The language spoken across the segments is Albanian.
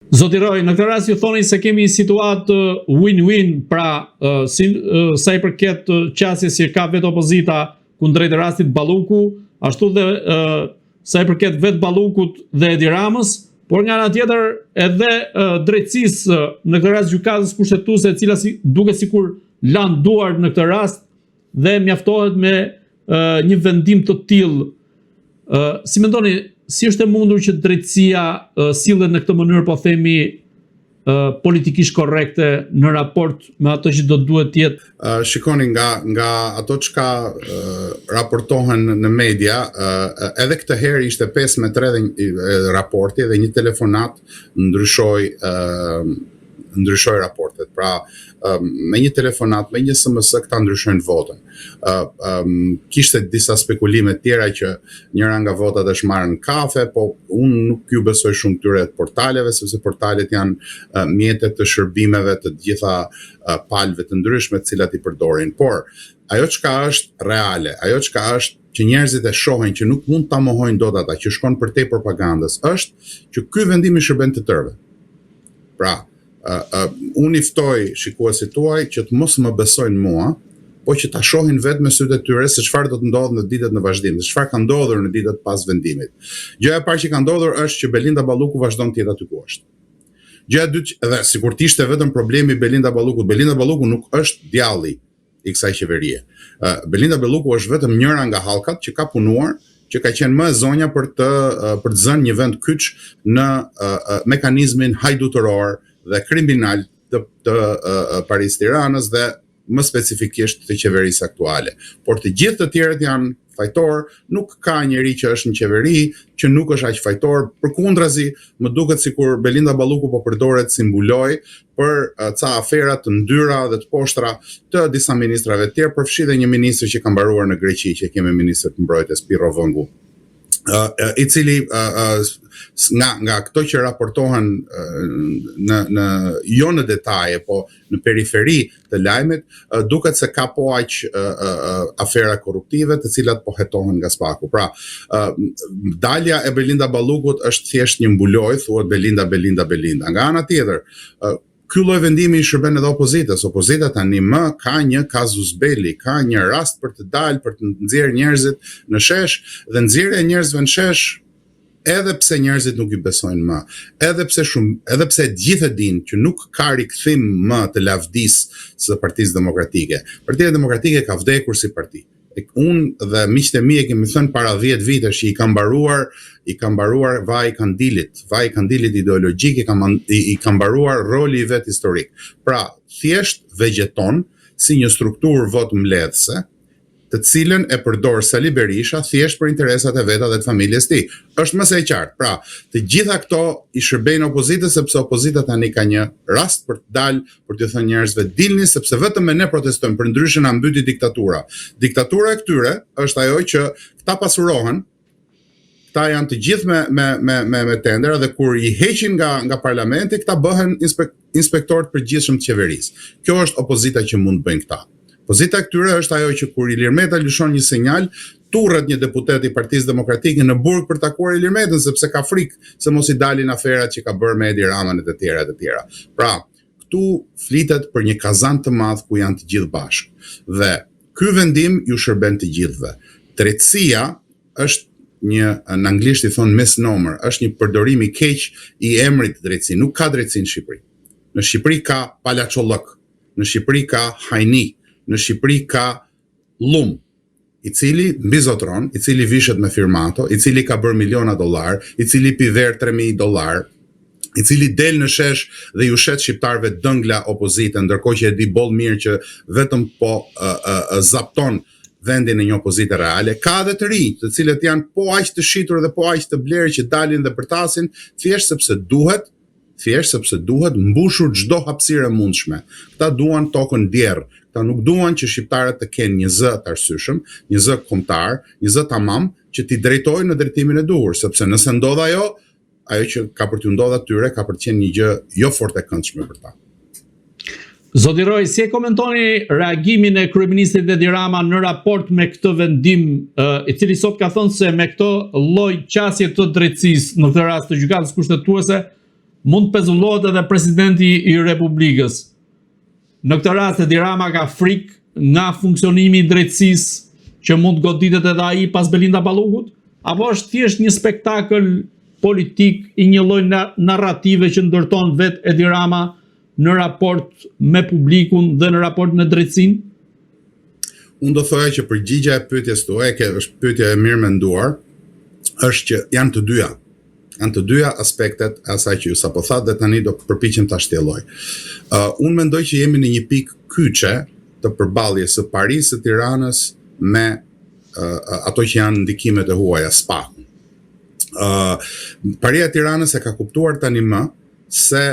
Zoti Roy, në këtë rast ju thoni se kemi situatë win-win, pra sa i përket qasjes që ka vetë opozita kundrejt rastit Balluku, ashtu dhe sa i përket vetë Ballukut dhe Edi Ramës, por nga ana tjetër edhe drejtësisë në këtë rast gjykatës kushtetuese, e cila duket sikur lan duar në këtë rast dhe mjaftohet me një vendim të tillë. Si mendoni, si është e mundur që drejtësia sillet në këtë mënyrë, po themi, politikisht korrekte në raport me ato që do duhet të jetë? Shikoni, nga ato çka raportohen në media, edhe këtë herë ishte 15 raporti dhe një telefonat ndryshoi raportet. Pra, me një telefonat, me një SMS, këta ndryshojnë votën. Kishte disa spekulime tjera që njëra nga votat është marrën kafe, po unë nuk ju besoj shumë këtyre portaleve, sepse portalet janë mjetet të shërbimeve të gjitha palëve të ndryshme të cilat i përdorin. Por, ajo çka është reale, ajo çka është që njerëzit e shohin që nuk mund ta mohojnë dot ata, që shkon përtej propagandës, është që ky vendim i shërben të tërëve. Pra, unë i ftoj shikuesit tuaj që të mos më besojnë mua, po që ta shohin vetë me sytë e tyre se çfarë do të ndodhë në ditët në vazhdim, se çfarë ka ndodhur në ditët pas vendimit. Gjëja e parë që ka ndodhur është që Belinda Balluku vazhdon të jetë aty ku është. Gjëja e dytë, edhe sikur të ishte vetëm problemi Belinda Ballukut, Belinda Balluku nuk është djalli i kësaj qeverie. Belinda Balluku është vetëm njëra nga hallkat që ka punuar, që ka qenë më e zonja për të zënë një vend kyç në mekanizmin hajdutëror dhe kriminal të Paris-Tiranës dhe më specifikisht të qeverisë aktuale. Por të gjithë të tjerët janë fajtor, nuk ka njeri që është në qeveri që nuk është aq fajtor, përkundrazi, më duket sikur Belinda Balluku po përdoret si mbuloj për ca afera të ndyra dhe të poshtra të disa ministrave të tjerë, përfshi dhe një ministër që ka mbaruar në Greqi, që kemi ministër të mbrojtjes Pirro Vëngu, i cili nga këto që raportohen jo në detaje, po në periferi të lajmit, duket se ka po aq afera korruptive të cilat po hetohen nga spaku. Pra, dalja e Belinda Ballukut është thjesht një mbuloj, thuhet Belinda. Nga ana tjetër, ky lloj vendimi i shërben edhe opozitës. Opozita tani ka një casus belli, ka një rast për të dalë, për të nxjerrë njerëzit në shesh, dhe nxjerrja e njerëzve në shesh, edhe pse njerëzit nuk i besojnë më, edhe pse gjithë e dinë që nuk ka rikthim më të lavdisë së Partisë Demokratike. Partia Demokratike ka vdekur si parti. Unë dhe miqtë e mi e kemi thënë para 10 vitesh që i ka mbaruar vaj kandilit ideologjik, i ka mbaruar roli i vet historik. Pra, thjesht vegjeton si një strukturë vot mbledhëse, të cilën e përdor Sali Berisha thjesht për interesat e veta dhe të familjes tij. Është më së qartë. Pra, të gjitha këto i shërbejnë opozitës, sepse opozita tani ka një rast për të dalë, për të thënë njerëzve dilni, sepse vetëm me ne protestojmë, për ndryshe na mbyti diktatura. Diktatura e këtyre është ajo që këta pasurohen, këta janë të gjithë me tendera, dhe kur i heqin nga parlamenti, këta bëhen inspektorët përgjithshëm të qeverisë. Kjo është opozita që mund të bëjnë këta. Opozita këtyre është ajo që kur Ilir Meta lëshon një sinjal, turret një deputet i Partisë Demokratike në burg për takuar Ilir Metën, sepse ka frikë se mos i dalin aferat që ka bërë me Edi Ramën e të tjera. Pra, këtu flitet për një kazan të madh ku janë të gjithë bashkë. Dhe ky vendim ju shërben të gjithëve. Drejtësia është një, në anglisht i thonë misnomer, është një përdorim i keq i emrit drejtësi. Nuk ka drejtësi në Shqipëri. Në Shqipëri ka palaçollok, në Shqipëri ka hajni, në Shqipëri ka lum, i cili mbizotron, i cili vishet me firmato, i cili ka bërë miliona dollar, i cili pi ver $3.000, i cili del në shesh dhe ju shet shqiptarëve dëngla opozite, ndërkohë që e di boll mirë që vetëm po zapton vendin e një opozite reale. Ka edhe të rinj, të cilët janë po aq të shitur dhe po aq të blerë që dalin dhe përtasin, thjesht sepse duhet mbushur çdo hapësirë e mundshme. Këta duan tokën djerr. Këta nuk duan që shqiptarët të kenë një zë të arsyeshëm, një zë kombëtar, një zë tamam që t'i drejtojnë në drejtimin e duhur, sepse nëse ndodh ajo që ka për t'u ndodhur atyre ka për të qenë një gjë jo fort e këndshme për ta. Zoti Roy, si e komentoni reagimin e kryeministrit Edi Rama në raport me këtë vendim, i cili sot ka thënë se me këtë lloj qasje të drejtësisë, në këtë rast të gjykatës kushtetuese, mund të pezullohet edhe presidenti i Republikës. Në këtë rast Edi Rama ka frikë nga funksionimi i drejtësisë që mund të goditet edhe ai pas Belinda Ballukut, apo është thjesht një spektakël politik i një lloj narrative që ndërton vet Edi Rama në raport me publikun dhe në raport me drejtësinë? Unë do thoya që përgjigja e pyetjes tuaje, është pyetje e mirë menduar, është që janë të dyja. Janë të dyja aspektet e asaj që ju sapo thatë dhe tani do përpiqem ta shtjelloj. Unë mendoj që jemi në një pikë kyçe të përballjes së Parisë së Tiranës me ato që janë ndikimet e huaja SPAK. Paria e Tiranës e ka kuptuar tani më se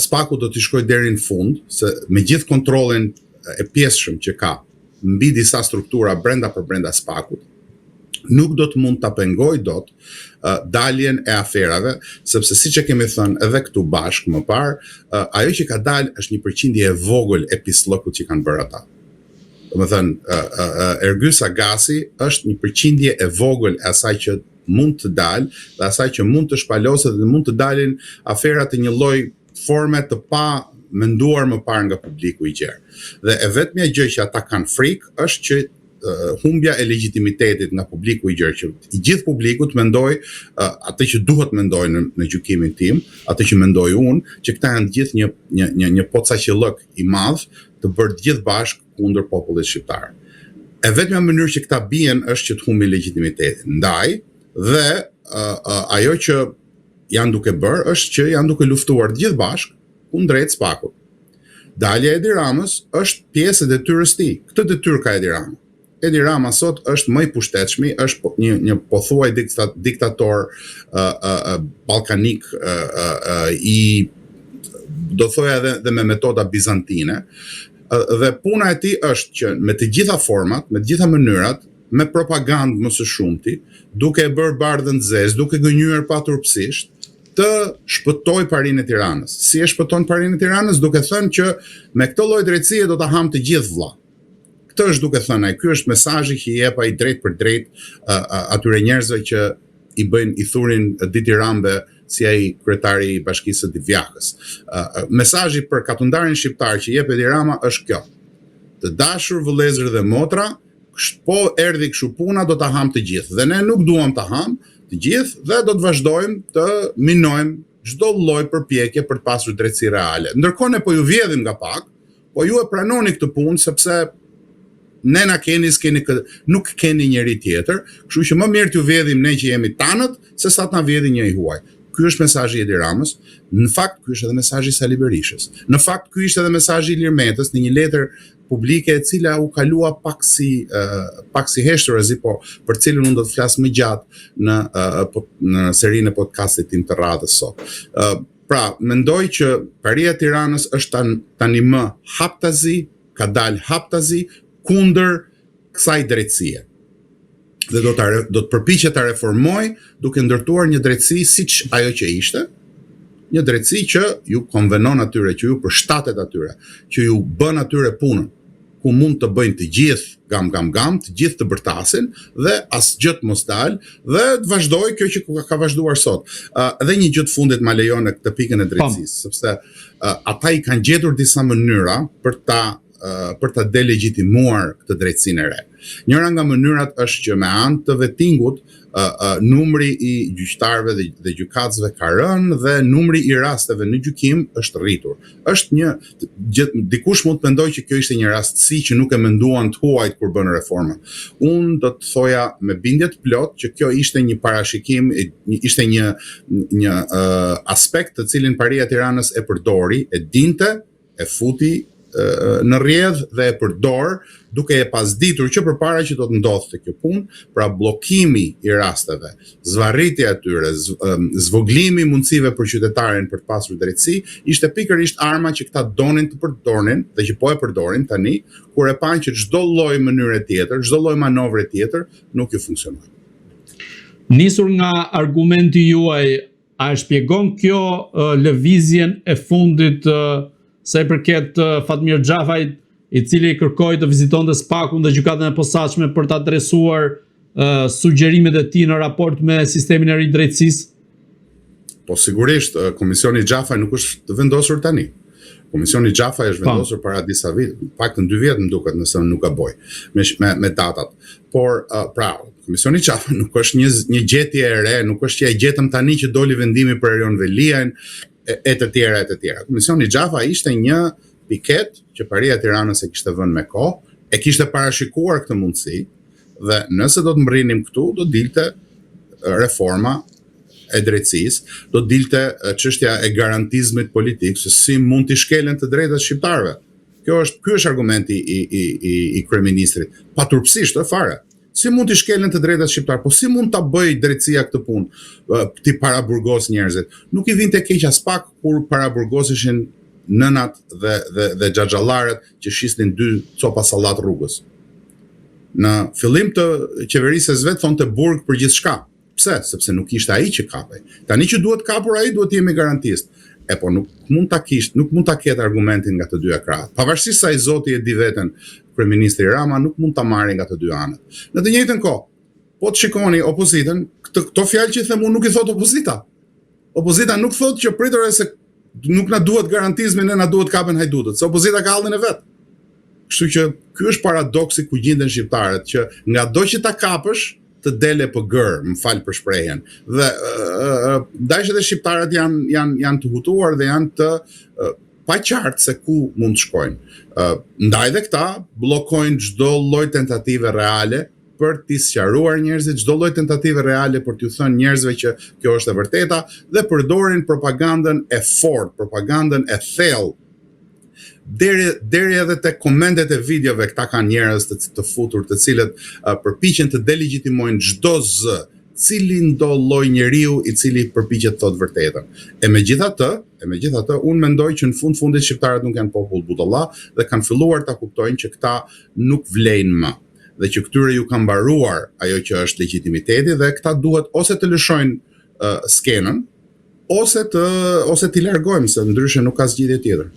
SPAK-u do t'i shkojë deri në fund, se me gjithë kontrollin e pjesshëm që ka mbi disa struktura brenda SPAK-ut, nuk do të mund ta pengoj dot daljen e aferave, sepse siç e kemi thënë edhe këtu bashkë më parë, ajo që ka dalë është një përqindje e vogël e pislëkut që kanë bërë ata. Domethënë, Ergyes Agasi është një përqindje e vogël e asaj që mund të dalë dhe asaj që mund të shpaloset dhe mund të dalin aferat të një lloj forme të pa menduar më parë nga publiku i gjerë. Dhe e vetmja gjë që ata kanë frikë është që humbja e legitimitetit nga publiku i gjerë, që i gjithë publiku të mendoj atë që duhet mendoj në gjykimin tim, atë që mendoj unë, që këta janë gjithë një pocaqëllëk i madh të bërë gjithë bashkë kundër popullit shqiptar. E vetmja mënyrë që këta bien është që të humbin legitimitetin. Ndaj, dhe ajo që janë duke bërë është që janë duke luftuar gjithë bashkë kundrejt SPAK-ut. Dalja e Edi Ramës është pjesë e detyrës tij. Këtë detyrë ka Edi Rama. Edi Rama sot është më i pushtetshëm, është një pothuaj diktator ballkanik i do thoya edhe me metoda bizantine. Dhe puna e tij është që me të gjitha format, me të gjitha mënyrat, me propagandë më së shumti, duke e bërë bardhën zezë, duke gënjur paturpsisht, të shpëtoj Parinë e Tiranës. Si e shpëton Parinë e Tiranës? Duke thënë që me këtë lloj drejtësie do ta ham të gjithë vëlla. Këtë është duke thënë ai. Ky është mesazhi që i jep ai drejt për drejt atyre njerëzve që i thurin Diti Rambe si ai kryetari i Bashkisë së Divjakës. Mesazhi për katundarin shqiptar që jep Edi Rama është kjo. Të dashur vëllezër dhe motra, po erdhi kështu puna, do ta ham të gjithë. Dhe ne nuk duam ta ham të gjithë dhe do të vazhdojmë të minojmë çdo lloj përpjekje për të pasur drejtësi reale. Ndërkohë ne po ju vjedhim nga pak, po ju e pranoni këtë punë sepse ne nuk keni njëri tjetër, kështu që më mirë t'ju vjedhim ne që jemi tanët se sa t'na vjedhë një i huaj. Ky është mesazhi i Edi Ramës. Në fakt ky është edhe mesazhi i Sali Berishës. Në fakt ky ishte edhe mesazhi i Ilir Metës në një letër publike e cila u kalua pak si heshtërezi, po për cilën unë do të flas më gjatë në serinë e podcastit tim të radhës sot. Pra, mendoj që Paria e Tiranës është tani më haptazi, ka dalë haptazi kundër kësaj drejtësie. Dhe do të përpiqet ta reformoj duke ndërtuar një drejtësi siç ajo që ishte, një drejtësi që ju konvenon atyre, që ju përshtatet atyre, që ju bën atyre punën, ku mund të bëjnë të gjithë gam, të gjithë të bërtasin dhe asgjë të mos dalë dhe të vazhdoj kjo që ka vazhduar sot. Edhe një gjë të fundit ma lejon në këtë pikën e drejtësisë, sepse ata i kanë gjetur disa mënyra për ta delegitimuar këtë drejtësinë e re. Njëra nga mënyrat është që me anë të vettingut numri i gjyqtarëve dhe gjykatësve ka rënë dhe numri i rasteve në gjykim është rritur. Dikush mund të mendojë që kjo ishte një rastësi që nuk e menduan të huajt kur bën reformën. Unë do të thoja me bindje të plot që kjo ishte një parashikim, ishte një aspekt të cilin Paria e Tiranës e përdori, e dinte, e futi në rrjedh dhe e përdor duke e pasditur që përpara që do të ndodhte kjo punë, pra bllokimi i rasteve, zvarritja e tyre, zvoglimi i mundësive për qytetarin për të pasur drejtësi, ishte pikërisht arma që këta donin të përdorin dhe që po e përdorin tani, kur e panë që çdo lloj mënyre tjetër, çdo lloj manovre tjetër nuk ju funksionoi. Nisur nga argumenti juaj, a shpjegon kjo lëvizjen e fundit sa i përket Fatmir Xhafait, i cili kërkoi të vizitonte SPAK-un dhe gjykatën e posaçme për të adresuar sugjerimet e tij në raport me sistemin e ri drejtësisë? Po sigurisht, Komisioni Xhafaj nuk është vendosur tani. Komisioni Xhafaj është vendosur para disa vite, paktën 2 vjet më duket nëse nuk gaboj me datat. Por pra, Komisioni Xhafaj nuk është një gjetje e re, nuk është që e gjetëm tani që doli vendimi për Erion Veliajn e të tjera. Komisioni Xhafaj ishte një piket që Paria e Tiranës e kishte vënë me kohë, e kishte parashikuar këtë mundësi dhe nëse do të mbrinim këtu, do dilte reforma e drejtësisë, do dilte çështja e garantizmit politik, se si mund t'i shkelen të drejtat shqiptarëve. Ky është argumenti i kryeministrit. Paturpsisht, fare. Si mund t'i shkelen të drejtat shqiptarë? Po si mund ta bëj drejtësia këtë punë? Ti paraburgos njerëzit. Nuk i vinte keq as pak kur paraburgoseshin nënat dhe xhaxhallarët që shisnin 2 copa sallat rrugës. Në fillim të qeverisë vet thonte burg për gjithçka. Pse? Sepse nuk ishte ai që kapej. Tani që duhet kapur ai, duhet jemi garantist. Po nuk mund ta ketë argumentin nga të dyja krahët. Pavarësisht se ai zoti e di veten, kryeministri Rama nuk mund ta marrë nga të dy anët. Në të njëjtën kohë, po të shikoni opozitën, këto fjalë që i them unë nuk i thot opozita. Opozita nuk thot që pritore se nuk na duhet garantizmi, ne na duhet kapen hajdutët, se opozita ka hallin e vet. Kështu që ky është paradoksi ku gjenden shqiptarët, që ngado që ta kapësh, të dele për gërë, më falë për shprehjen. Dhe dajshet e shqiptarët janë të hutuar dhe janë të pa qartë se ku mund të shkojnë. Ndaj dhe këta bllokojnë çdo lloj tentative reale për t'i sqaruar njerëzit, çdo lloj tentative reale për t'u thënë njerëzve që kjo është e vërteta dhe përdorin propagandën e fortë, propagandën e thellë. Deri edhe te komentet e videove këta kanë njerëz të futur të cilët përpiqen të delegjitimojnë çdo zë, cilin do lloj njeriu i cili përpiqet të thotë vërtetën. E megjithatë, unë mendoj që në fundit shqiptarët nuk janë popull budalla dhe kanë filluar ta kuptojnë që këta nuk vlejnë më dhe që këtyre ju ka mbaruar ajo që është legitimiteti dhe këta duhet ose të lëshojnë skenën ose t'i largojmë, se ndryshe nuk ka zgjidhje tjetër.